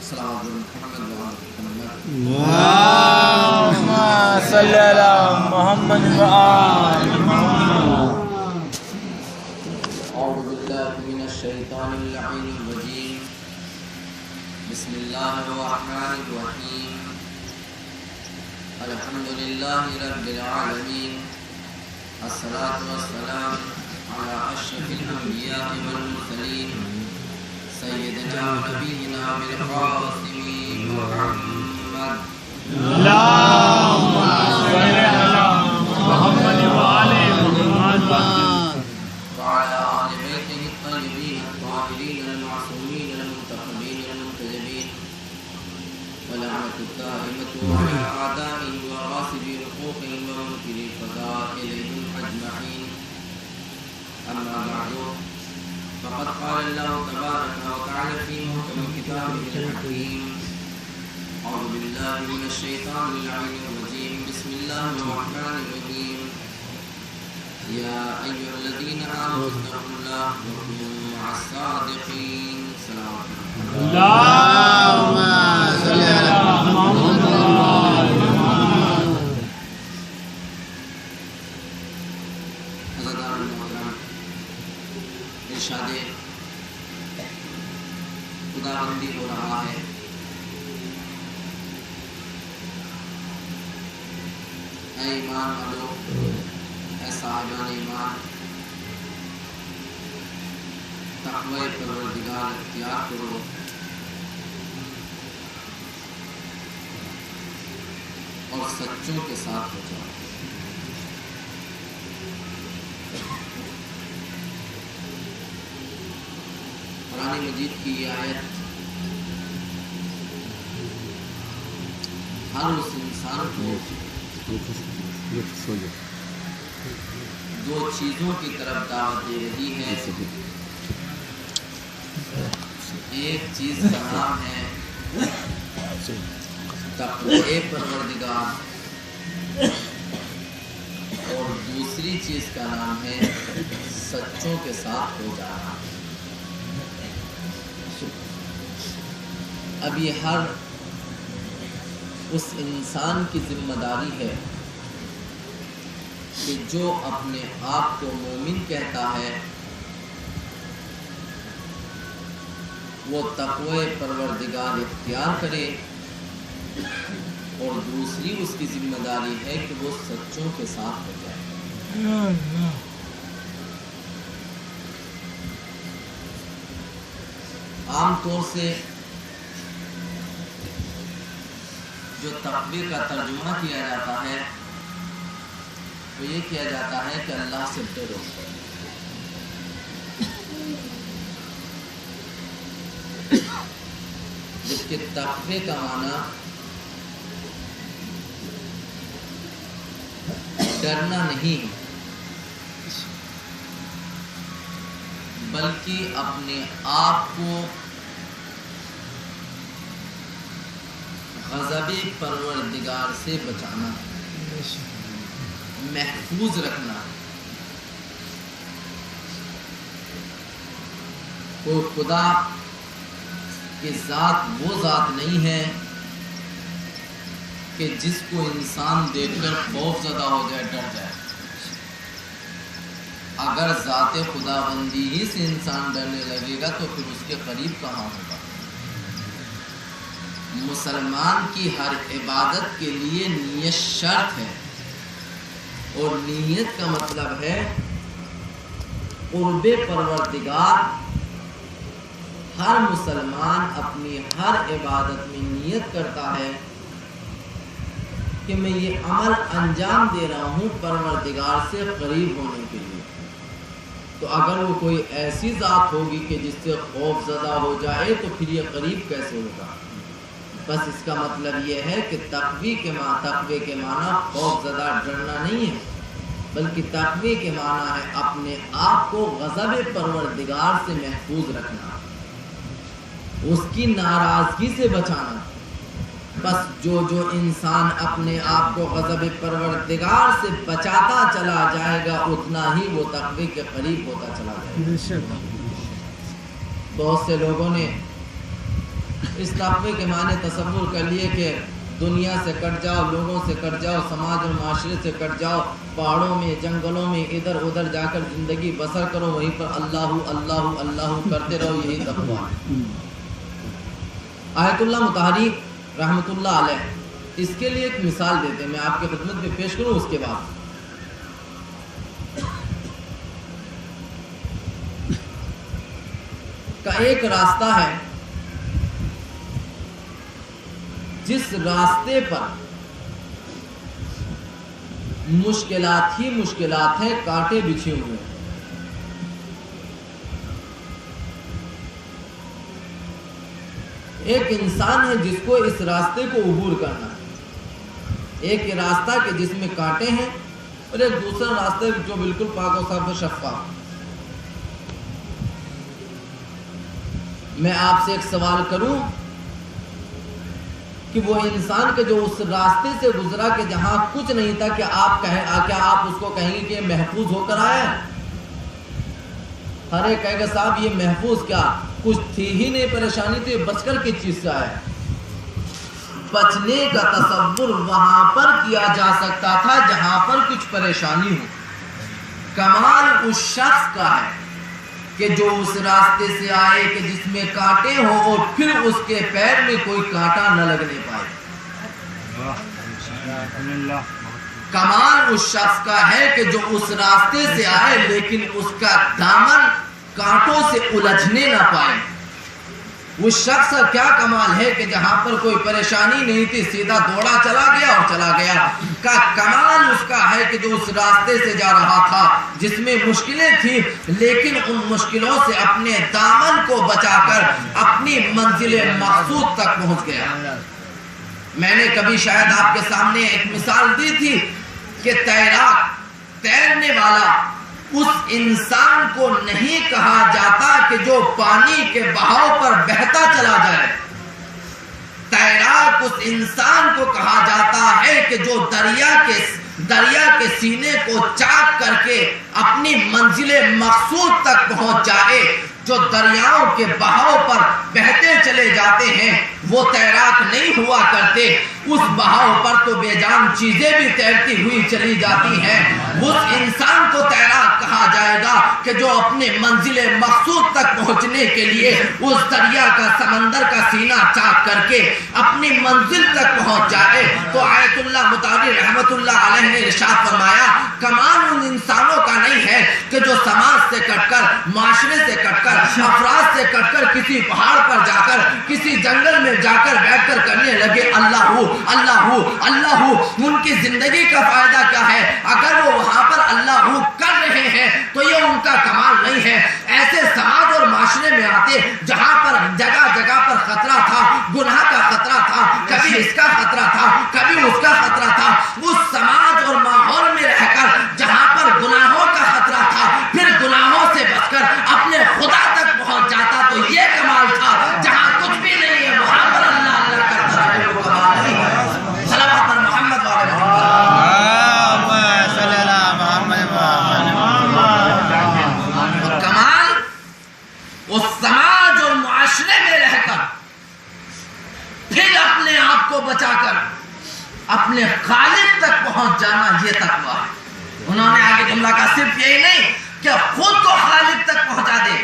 اللهم صل على محمد وآل محمد. أعوذ بالله من الشيطان اللعين الرجيم. بسم الله الرحمن الرحيم. الحمد لله رب العالمين. الصلاة والسلام على أشرف الأنبياء والمرسلين سيدنا ونبينا بالقاسم محمد. اللهم صل على محمد وآل محمد وعلى آل بيته الطيبين الطاهرين المعصومين المنتخبين المنتجبين ولعنة الدائمة على أعدائهم وغاصبي حقوقهم ومنكري فضائلهم أجمعين. أما بعد فقد قال الله تبارك وتعالى في محكم كتابه الحكيم. أعوذ بالله من الشيطان اللعين الرجيم. بسم الله الرحمن الرحيم. يا أيها الذين آمنوا اتقوا الله وكونوا مع الصادقين. سلام اللهم صل على محمد وآل محمد. حضرات محترم، ارشاد خداوندی ہو رہا ہے. اے ایمان والو، اے صاحبان ایمان، تقوی پروردگار اختیار کرو اور سچوں کے ساتھ ہو جاؤ. قرآن مجید کی یہ آیت ہر اس انسان کو دو چیزوں کی طرف دعوت دے رہی ہے. ایک چیز کا نام ہے تقوی پروردگار اور دوسری چیز کا نام ہے سچوں کے ساتھ ہو جانا. اب یہ ہر اس انسان کی ذمہ داری ہے کہ جو اپنے آپ کو مومن کہتا ہے وہ تقوی پروردگار اختیار کرے، اور دوسری اس کی ذمہ داری ہے کہ وہ سچوں کے ساتھ ہو جائے. عام طور سے جو تقوی کا ترجمہ کیا جاتا ہے وہ یہ کیا جاتا ہے کہ اللہ سے ڈرو. جبکہ تقوی کا معنی ڈرنا نہیں بلکہ اپنے آپ کو غضب پروردگار سے بچانا، محفوظ رکھنا. کوئی خدا کی ذات وہ ذات نہیں ہے کہ جس کو انسان دیکھ کر خوف زدہ ہو جائے، ڈر جائے. اگر ذات خدا بندی ہی سے انسان ڈرنے لگے گا تو پھر اس کے قریب کہاں ہوگا. مسلمان کی ہر عبادت کے لیے نیت شرط ہے، اور نیت کا مطلب ہے قرب پروردگار. ہر مسلمان اپنی ہر عبادت میں نیت کرتا ہے کہ میں یہ عمل انجام دے رہا ہوں پروردگار سے قریب ہونے کے لیے. تو اگر وہ کوئی ایسی ذات ہوگی کہ جس سے خوف زدہ ہو جائے تو پھر یہ قریب کیسے ہوگا؟ بس اس کا مطلب یہ ہے کہ تقوی کے معنی خوف زدہ ڈرنا نہیں ہے، بلکہ تقوی کے معنی ہے اپنے آپ کو غضب پروردگار سے محفوظ رکھنا، اس کی ناراضگی سے بچانا. بس جو انسان اپنے آپ کو غضب پروردگار سے بچاتا چلا جائے گا اتنا ہی وہ تقوی کے قریب ہوتا چلا جائے گا. بہت سے لوگوں نے اس تقوی کے معنی تصور کر لیے کہ دنیا سے کٹ جاؤ، لوگوں سے کٹ جاؤ، سماج اور معاشرے سے کٹ جاؤ، پہاڑوں میں جنگلوں میں ادھر ادھر جا کر زندگی بسر کرو، وہیں پر اللہ اللہ اللہ کرتے رہو، یہی تقوی ہے۔ آیت اللہ مطہری رحمۃ اللہ علیہ اس کے لیے ایک مثال دیتے ہیں، میں آپ کی خدمت میں پیش کروں، اس کے بعد کا ایک راستہ ہے جس راستے پر مشکلات ہی مشکلات ہیں، کانٹے بچھے ہوئے ہیں۔ ایک انسان ہے جس کو اس راستے کو عبور کرنا ہے، ایک راستہ کہ جس میں کانٹے ہیں اور ایک دوسرا راستہ جو بالکل پاک و صاف و شفاف۔ میں آپ سے ایک سوال کروں کہ وہ انسان کے جو اس راستے سے گزرا کہ جہاں کچھ نہیں تھا، کیا آپ اس کو کہیں گے کہ یہ محفوظ ہو کر آیا؟ ہر ایک کہے گا صاحب یہ محفوظ کیا، کچھ تھی ہی نہیں، پریشانی تھی، بچ کر کس چیز سے آیا؟ بچنے کا تصور وہاں پر کیا جا سکتا تھا جہاں پر کچھ پریشانی ہو۔ کمال اس شخص کا ہے کہ جو اس راستے سے آئے کہ جس میں کانٹے ہو اور پھر اس کے پیر میں کوئی کانٹا نہ لگنے پائے۔ کمال اس شخص کا ہے کہ جو اس راستے سے آئے لیکن اس کا دامن کانٹوں سے الجھنے نہ پائے۔ اس شخص کا کیا کمال ہے کہ جہاں پر کوئی پریشانی نہیں تھی، سیدھا دوڑا چلا گیا اور چلا گیا۔ کا کمال اس کا ہے کہ جو اس راستے سے جا رہا تھا جس میں مشکلیں تھیں لیکن ان مشکلوں سے اپنے دامن کو بچا کر اپنی منزل مقصود تک پہنچ گیا۔ میں نے کبھی شاید آپ کے سامنے ایک مثال دی تھی کہ تیرنے والا اس انسان کو نہیں کہا جاتا کہ جو پانی کے بہاؤ پر بہتا چلا جائے، تیراک اس انسان کو کہا جاتا ہے کہ جو دریا کے سینے کو چاک کر کے اپنی منزل مقصود تک پہنچ جائے۔ جو دریاؤں کے بہاؤ پر بہتے چلے جاتے ہیں وہ تیراک نہیں ہوا کرتے، اس بہاؤ پر تو بے جان چیزیں بھی تیرتی ہوئی چلی جاتی ہیں۔ اس انسان کو تیراک کہا جائے گا کہ جو اپنے منزل مقصود تک پہنچنے کے لیے اس دریا کا سمندر کا سینہ چاک کر کے اپنی منزل تک پہنچ جائے۔ تو آیت اللہ مطہری رحمت اللہ علیہ نے ارشاد فرمایا کمال ان انسانوں کا نہیں ہے کہ جو سماج سے کٹ کر، معاشرے سے کٹ کر، افراد سے کٹ کر کسی پہاڑ پر جا کر، کسی جنگل میں جا کر بیٹھ کر کرنے لگے اللہ ہو اللہ ہو اللہ ہو۔ ان کی زندگی کا فائدہ کیا ہے؟ اگر وہ وہاں پر اللہ ہو کر رہے ہیں تو یہ ان کا کمال نہیں ہے۔ ایسے سماج اور معاشرے میں آتے جہاں پر جگہ جگہ پر خطرہ تھا، گناہ کا خطرہ تھا، کبھی اس کا خطرہ تھا، کبھی اس کا خطرہ تھا، اس سماج اور ماحول میں رہ کر جہاں پر گناہوں کا خطرہ تھا پھر گناہوں سے بچ کر اپنے خدا تک پہنچ جاتا تو یہ کمال تھا۔ جہاں کچھ بھی نہیں ہے وہاں پر اللہ اللہ کرتا رہے، وہ کمال نہیں ہے۔ صلوات پر محمد وعلی محمد۔ کمال اس سماج اور معاشرے میں رہ کر پھر اپنے آپ کو بچا کر اپنے خالق تک پہنچ جانا، یہ تقویٰ ہے۔ انہوں نے آگے جملہ کا صرف یہی نہیں کہ خود کو خالق تک پہنچا دے،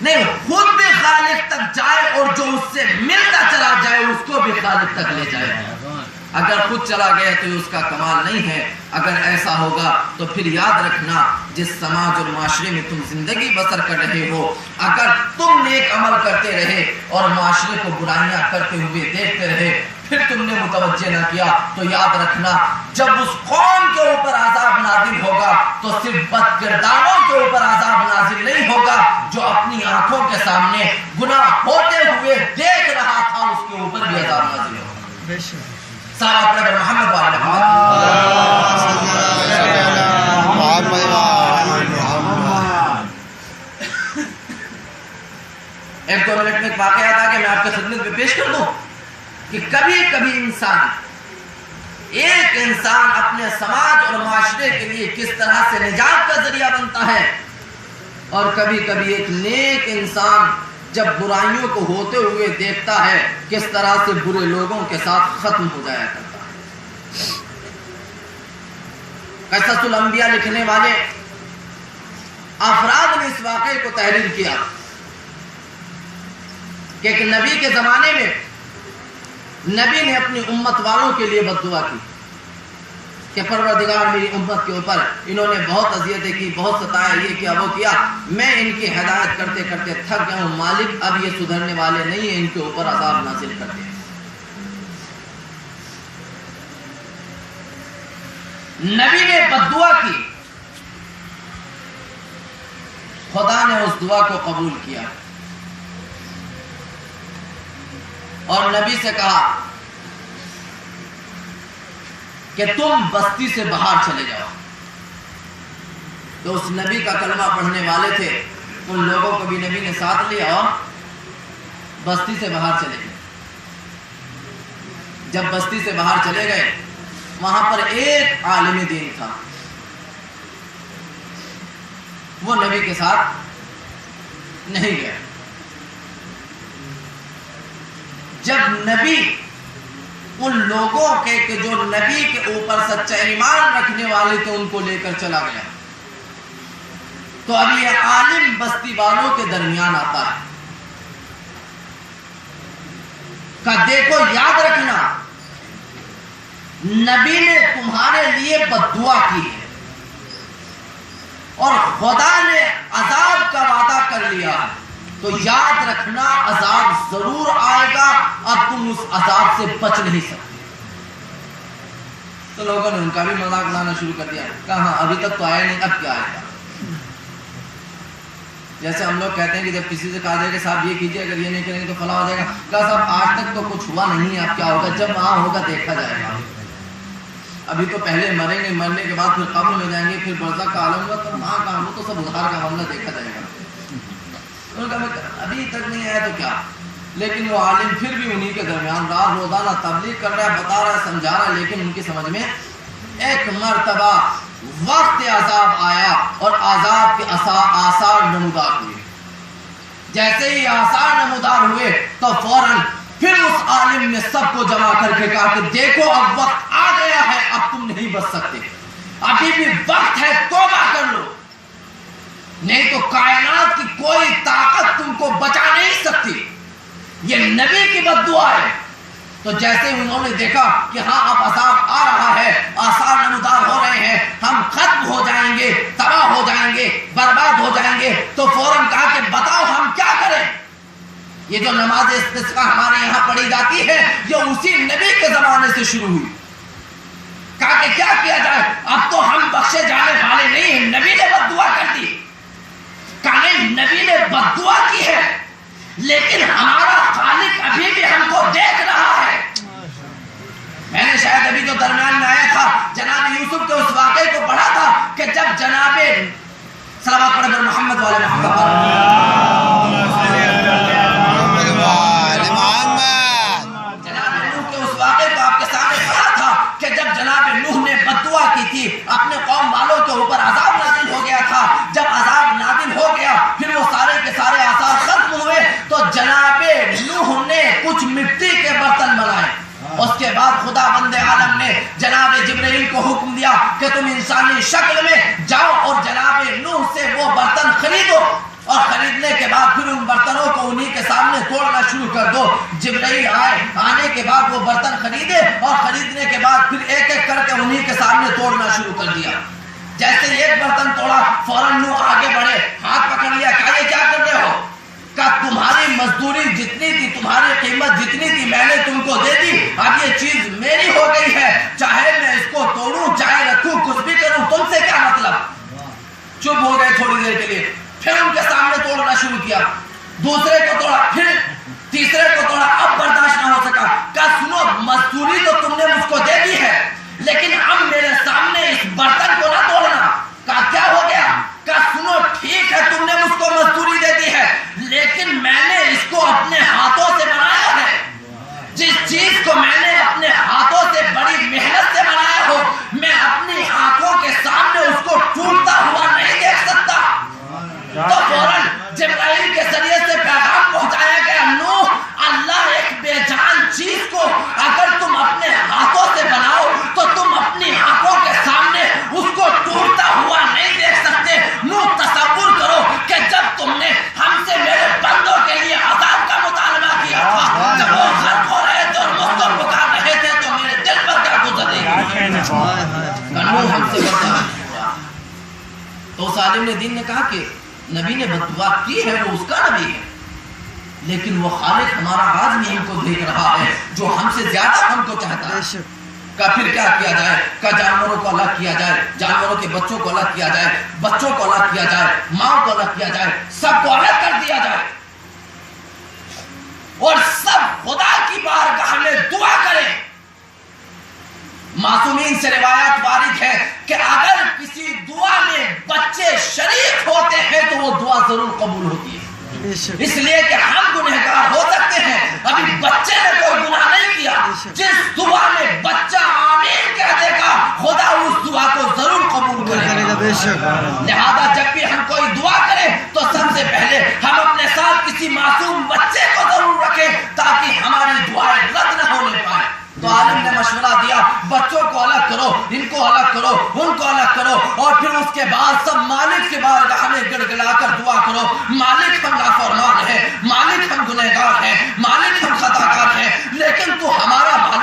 نہیں، خود بھی خالق تک جائے اور جو اس سے ملتا چلا جائے اس کو بھی خالق تک لے جائے۔ اگر خود چلا گیا تو اس کا کمال نہیں ہے۔ اگر ایسا ہوگا تو پھر یاد رکھنا جس سماج اور معاشرے میں تم زندگی بسر کر رہے ہو، اگر تم نیک عمل کرتے رہے اور معاشرے کو برائیاں کرتے ہوئے دیکھتے رہے پھر تم نے متوجہ نہ کیا تو یاد رکھنا جب اس قوم کے اوپر عذاب نازل ہوگا تو صرف بد کرداروں کے اوپر عذاب نازل نہیں ہوگا، جو اپنی آنکھوں کے سامنے گناہ ہوتے ہوئے دیکھ رہا تھا اس کے اوپر بھی عذاب نازل ہوگا۔ صحابہ پر محمد وعلی ایک دو منٹ میں ایک واقعہ تھا کہ میں آپ کے خدمت میں پیش کر دوں کہ کبھی کبھی ایک انسان اپنے سماج اور معاشرے کے لیے کس طرح سے نجات کا ذریعہ بنتا ہے، اور کبھی کبھی ایک نیک انسان جب برائیوں کو ہوتے ہوئے دیکھتا ہے کس طرح سے برے لوگوں کے ساتھ ختم ہو جایا کرتا ہے۔ قصص الانبیاء لکھنے والے افراد نے اس واقعے کو تحریر کیا کہ ایک نبی کے زمانے میں نبی نے اپنی امت والوں کے لیے بد دعا کی کہ پروردگار میری امت کے اوپر انہوں نے بہت اذیتیں کی، بہت ستایا، یہ کیا وہ کیا، میں ان کی ہدایت کرتے کرتے تھک گیا ہوں، مالک اب یہ سدھرنے والے نہیں ہیں، ان کے اوپر عذاب نازل کر دے۔ نبی نے بد دعا کی، خدا نے اس دعا کو قبول کیا اور نبی سے کہا کہ تم بستی سے باہر چلے جاؤ۔ تو اس نبی کا کلمہ پڑھنے والے تھے، ان لوگوں کو بھی نبی نے ساتھ لیا اور بستی سے باہر چلے گئے۔ جب بستی سے باہر چلے گئے، وہاں پر ایک عالم دین تھا، وہ نبی کے ساتھ نہیں گیا۔ جب نبی ان لوگوں کے کہ جو نبی کے اوپر سچا ایمان رکھنے والے تھے ان کو لے کر چلا گیا، تو اب یہ عالم بستی والوں کے درمیان آتا ہے کہ دیکھو یاد رکھنا نبی نے تمہارے لیے بد دعا کی ہے اور خدا نے عذاب کا وعدہ کر لیا ہے، تو یاد رکھنا عذاب ضرور آئے گا، اب تم اس عذاب سے بچ نہیں سکتے۔ تو لوگوں نے ان کا بھی مذاق اڑانا شروع کر دیا، کہا ہاں ابھی تک تو آیا نہیں، اب کیا آئے گا۔ جیسے ہم لوگ کہتے ہیں کہ جب کسی سے کہا جائے کہ صاحب یہ کیجئے، اگر یہ نہیں کریں گے تو فلاں ہو جائے گا، کہا صاحب آج تک تو کچھ ہوا نہیں ہے، اب کیا ہوگا، جب وہاں ہوگا دیکھا جائے گا، ابھی تو پہلے مریں گے، مرنے کے بعد پھر قبر میں جائیں گے، پھر برزخ کا عالم ہوگا، تو وہاں کا وہ تو سب اظہار کا معاملہ دیکھا جائے گا۔ ابھی تک نہیں آیا تو کیا، لیکن وہ عالم پھر بھی انہی کے درمیان رہا، روزانہ تبلیغ کر رہا ہے، بتا رہا ہے، سمجھا رہا ہے، لیکن ان کی سمجھ میں ایک مرتبہ وقت عذاب آیا اور عذاب کے آثار نمودار ہوئے۔ جیسے ہی آثار نمودار ہوئے تو فوراً پھر اس عالم نے سب کو جمع کر کے کہا کہ دیکھو اب وقت آ گیا ہے، اب تم نہیں بچ سکتے، ابھی بھی وقت ہے، توبہ کر لو، نہیں تو کائنات کی کوئی طاقت تم کو بچا نہیں سکتی۔ یہ نبی کی بد دعا ہے۔ تو جیسے انہوں نے دیکھا کہ ہاں اب عذاب آ رہا ہے، آثار نمودار ہو رہے ہیں، ہم ختم ہو جائیں گے، تباہ ہو جائیں گے، برباد ہو جائیں گے، تو فوراً کہا کہ بتاؤ ہم کیا کریں۔ یہ جو نماز استسقاء ہمارے یہاں پڑھی جاتی ہے یہ اسی نبی کے زمانے سے شروع ہوئی۔ کہا کہ کیا کیا جائے، اب تو ہم بخشے جانے والے نہیں ہیں، نبی نے بد دعا کر دی۔ کہا نہیں، نبی نے بد دعا کی ہے لیکن ہمارا خالق ابھی بھی ہم کو دیکھ رہا ہے۔ میں نے شاید ابھی جو درمیان میں آیا تھا جناب یوسف کے اس واقعے کو پڑھا تھا کہ جب جناب صلوات پڑھ کر محمد والے محمد جناب نوح کے اس واقعے کو آپ کے سامنے پڑھا تھا کہ جب جناب نوح نے بد دعا کی تھی، اپنے قوم والوں کے اوپر عذاب نازل ہو گیا تھا، جب عذاب نازل ہو گیا پھر وہ سارے کے سارے آثار ختم ہوئے تو جناب نوح نے کچھ مٹی کے برتن بنائے۔ اس کے بعد خدا بند عالم نے جناب جبرائیل کو حکم دیا کہ تم انسانی شکل میں جاؤ اور جناب نوح سے وہ برتن خریدو، اور خریدنے کے بعد پھر ان برتنوں کو انہی کے سامنے توڑنا شروع کر دو۔ جبرائیل آئے، آنے کے بعد وہ برتن خریدے اور خریدنے کے بعد پھر ایک ایک کر کے انہی کے سامنے توڑنا شروع کر دیا۔ جیسے ایک برتن توڑا فوراً نوح آگے بڑھے، ہاتھ پکڑ لیا، کہا یہ کیا کر رہے ہو؟ کہا تمہاری مزدوری جتنی تھی، تمہاری قیمت جتنی تھی میں نے تم کو دے دی، اب یہ چیز میری ہو گئی ہے، چاہے میں اس کو توڑوں چاہے رکھوں کچھ بھی کروں، تم سے کیا مطلب۔ چپ ہو گئے تھوڑی دیر کے لیے، پھر ان کے سامنے توڑنا شروع کیا، دوسرے کو توڑا، پھر تیسرے کو توڑا، اب برداشت نہ ہو سکا، کہا سنو مزدوری تو تم نے مجھ کو دے دی ہے لیکن اب میرے سامنے اس برتن کو نہ توڑنا۔ کہا کیا ہو گیا؟ کہا سنو ٹھیک ہے تم نے مجھ کو مزدوری دے دی ہے لیکن میں نے اس کو اپنے ہاتھوں سے بنایا ہے، جس چیز کو میں نے اپنے ہاتھوں سے بڑی محنت سے بنایا ہو میں اپنی آنکھوں کے سامنے اس کو ٹوٹتا ہوا نہیں دیکھ سکتا۔ تو فوراً جبرائیل کے ذریعے سے پیغام پہنچا کہا کہ نبی نے بددعا کی ہے وہ اس کا نبی ہے، لیکن وہ خالق ہمارا آج بھی ہم کو دیکھ رہا ہے جو ہم سے زیادہ ہم کو چاہتا ہے۔ کہا پھر کیا کیا جائے؟ کہا جانوروں کو الگ کیا جائے، جانوروں کے بچوں کو الگ کیا جائے، بچوں کو الگ کیا جائے، ماں کو الگ کیا جائے، سب کو الگ کر دیا جائے اور سب خدا کی بارگاہ میں دعا کریں۔ معصومین سے روایات وارد ہے کہ اگر کسی دعا میں بچے شریک ہوتے ہیں تو وہ دعا ضرور قبول ہوتی ہے، اس لیے کہ ہم گنہگار ہو سکتے ہیں، ابھی بچے نے کوئی گناہ نہیں کیا، جس دعا میں بچہ آمین کہہ دے گا خدا اس دعا کو ضرور قبول کرے گا۔ لہذا جب بھی ہم کوئی دعا کریں تو سب سے پہلے ہم اپنے ساتھ کسی معصوم بچے کو ضرور رکھیں تاکہ ہماری دعائیں رد نہ ہونے پائیں۔ تو عالم نے مشورہ دیا بچوں کو الگ کرو، ان کو الگ کرو، ان کو الگ کرو، اور پھر اس کے بعد سب مالک کے بارگاہ میں گڑ گڑا کر دعا کرو، مالک ہم نافرمان ہیں، مالک ہم گنہگار ہیں، مالک ہم خطاکار ہیں، لیکن تو ہمارا مالک